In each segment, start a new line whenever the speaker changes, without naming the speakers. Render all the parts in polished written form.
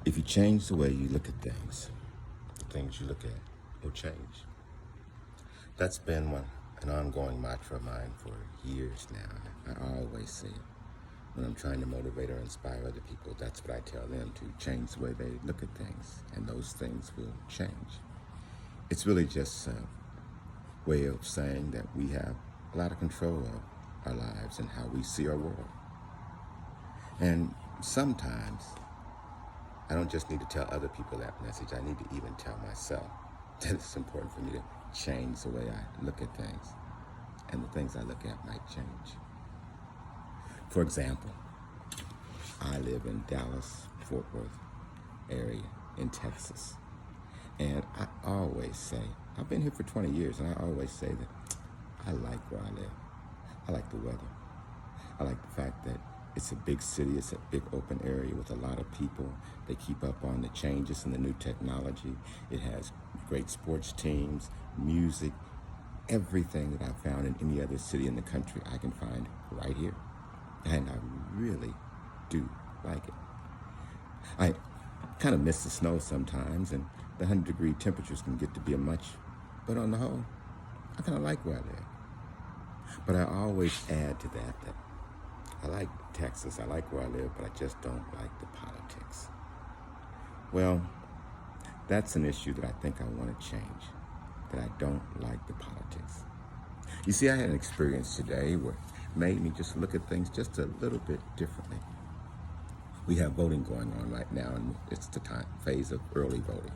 If you change the way you look at things, the things you look at will change. That's been an ongoing mantra of mine for years now. I always say it. When I'm trying to motivate or inspire other people, that's what I tell them, to change the way they look at things, and those things will change. It's really just a way of saying that we have a lot of control of our lives and how we see our world. And sometimes I don't just need to tell other people that message, I need to even tell myself that it's important for me to change the way I look at things, and the things I look at might change. For example, I live in Dallas, Fort Worth area in Texas. And I always say, I've been here for 20 years, and I always say that I like where I live. I like the weather. I like the fact that it's a big city, it's a big open area with a lot of people. They keep up on the changes and the new technology. It has great sports teams, music, everything that I found in any other city in the country I can find right here. And I really do like it. I kind of miss the snow sometimes, and the 100-degree temperatures can get to be a much, but on the whole, I kind of like where I live. But I always add to that I like Texas, I like where I live, but I just don't like the politics. Well, that's an issue that I think I want to change, that I don't like the politics. You see, I had an experience today where it made me just look at things just a little bit differently. We have voting going on right now, and it's the phase of early voting.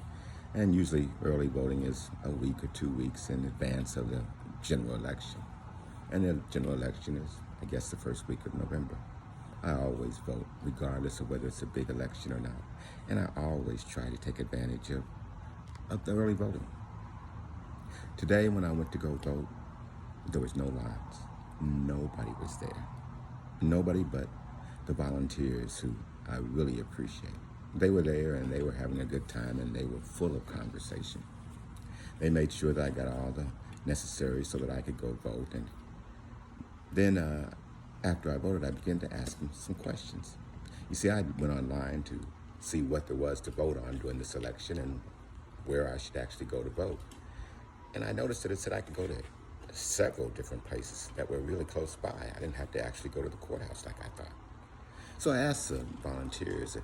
And usually early voting is a week or 2 weeks in advance of the general election. And the general election is, I guess, the first week of November. I always vote, regardless of whether it's a big election or not. And I always try to take advantage of the early voting. Today, when I went to go vote, there was no lines. Nobody was there. Nobody but the volunteers, who I really appreciate. They were there, and they were having a good time, and they were full of conversation. They made sure that I got all the necessary so that I could go vote. And then after I voted, I began to ask them some questions. You see, I went online to see what there was to vote on during this election and where I should actually go to vote. And I noticed that it said I could go to several different places that were really close by. I didn't have to actually go to the courthouse like I thought. So I asked the volunteers if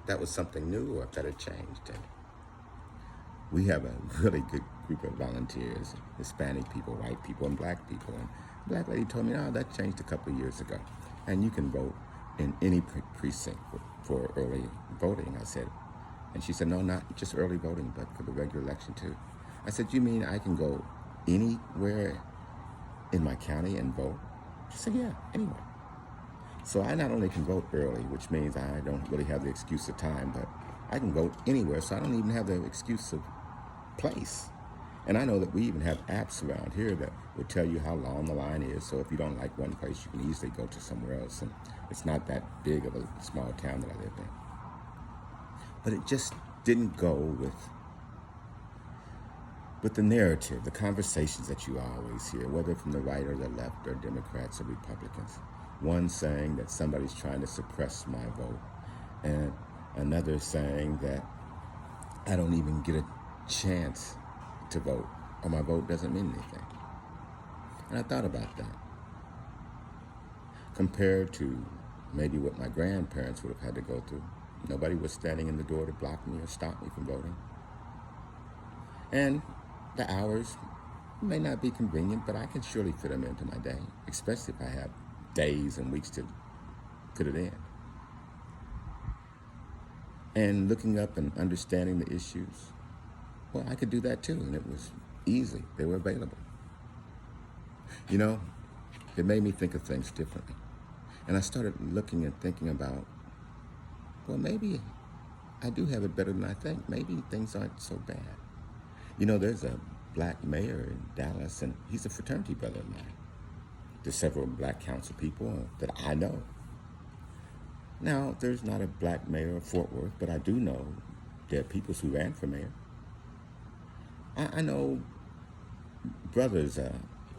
that was something new or if that had changed. And we have a really good group of volunteers, Hispanic people, white people, and black people. And the black lady told me, oh, that changed a couple of years ago. And you can vote in any precinct for early voting, I said. And she said, no, not just early voting, but for the regular election too. I said, you mean I can go anywhere in my county and vote? She said, yeah, anywhere. So I not only can vote early, which means I don't really have the excuse of time, but I can vote anywhere, so I don't even have the excuse of place. And I know that we even have apps around here that will tell you how long the line is, so if you don't like one place, you can easily go to somewhere else, and it's not that big of a small town that I live in. But it just didn't go with the narrative, the conversations that you always hear, whether from the right or the left or Democrats or Republicans. One saying that somebody's trying to suppress my vote, and another saying that I don't even get a chance to vote, or my vote doesn't mean anything. And I thought about that. Compared to maybe what my grandparents would have had to go through, nobody was standing in the door to block me or stop me from voting. And the hours may not be convenient, but I can surely fit them into my day, especially if I have days and weeks to fit it in. And looking up and understanding the issues, well, I could do that too, and it was easy. They were available. You know, it made me think of things differently. And I started looking and thinking about, well, maybe I do have it better than I think. Maybe things aren't so bad. You know, there's a black mayor in Dallas, and he's a fraternity brother of mine. There's several black council people that I know. Now, there's not a black mayor of Fort Worth, but I do know there are people who ran for mayor. I know brothers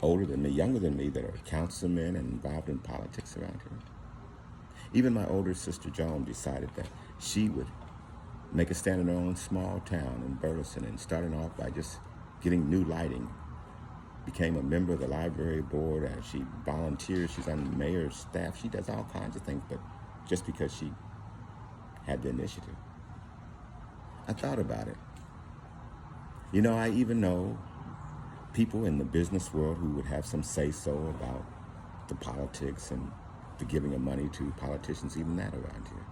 older than me, younger than me, that are councilmen and involved in politics around here. Even my older sister, Joan, decided that she would make a stand in her own small town in Burleson, and starting off by just getting new lighting. Became a member of the library board. She volunteers. She's on the mayor's staff. She does all kinds of things, but just because she had the initiative. I thought about it. You know, I even know people in the business world who would have some say-so about the politics and the giving of money to politicians, even that around here.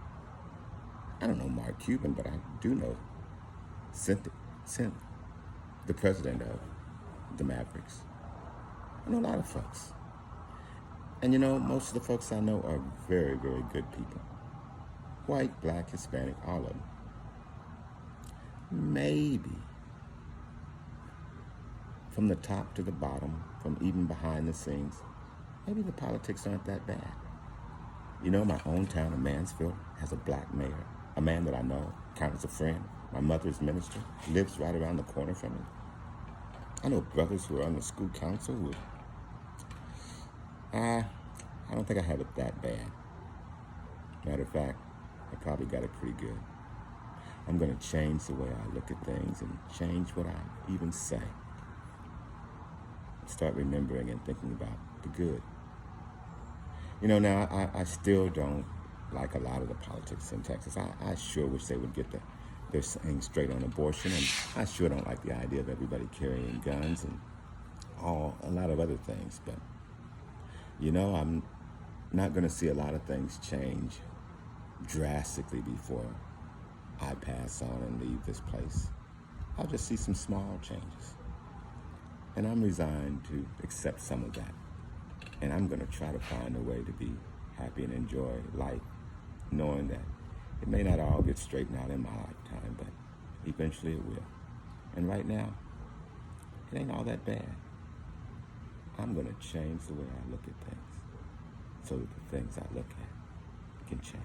I don't know Mark Cuban, but I do know Cint, the president of the Mavericks. I know a lot of folks. And you know, most of the folks I know are very, very good people. White, black, Hispanic, all of them. Maybe from the top to the bottom, from even behind the scenes, maybe the politics aren't that bad. You know, my own town of Mansfield has a black mayor, a man that I know, counts as a friend. My mother's minister, lives right around the corner from me. I know brothers who are on the school council who, I don't think I have it that bad. Matter of fact, I probably got it pretty good. I'm going to change the way I look at things and change what I even say. Start remembering and thinking about the good. You know, now I still don't like a lot of the politics in Texas. I sure wish they would get their thing straight on abortion, and I sure don't like the idea of everybody carrying guns and a lot of other things. But, you know, I'm not going to see a lot of things change drastically before I pass on and leave this place. I'll just see some small changes. And I'm resigned to accept some of that. And I'm going to try to find a way to be happy and enjoy life, knowing that it may not all get straightened out in my lifetime, but eventually it will. And right now, it ain't all that bad. I'm going to change the way I look at things so that the things I look at can change.